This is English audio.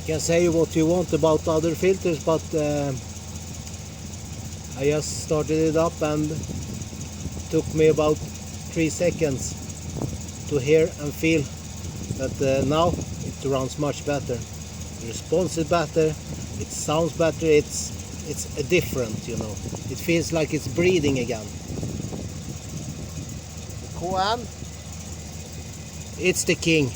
can say what you want about other filters, but I just started it up and took me about 3 seconds to hear and feel that now it runs much better. The response is better, it sounds better, it's different, you know. It feels like it's breathing again. Koan, it's the king.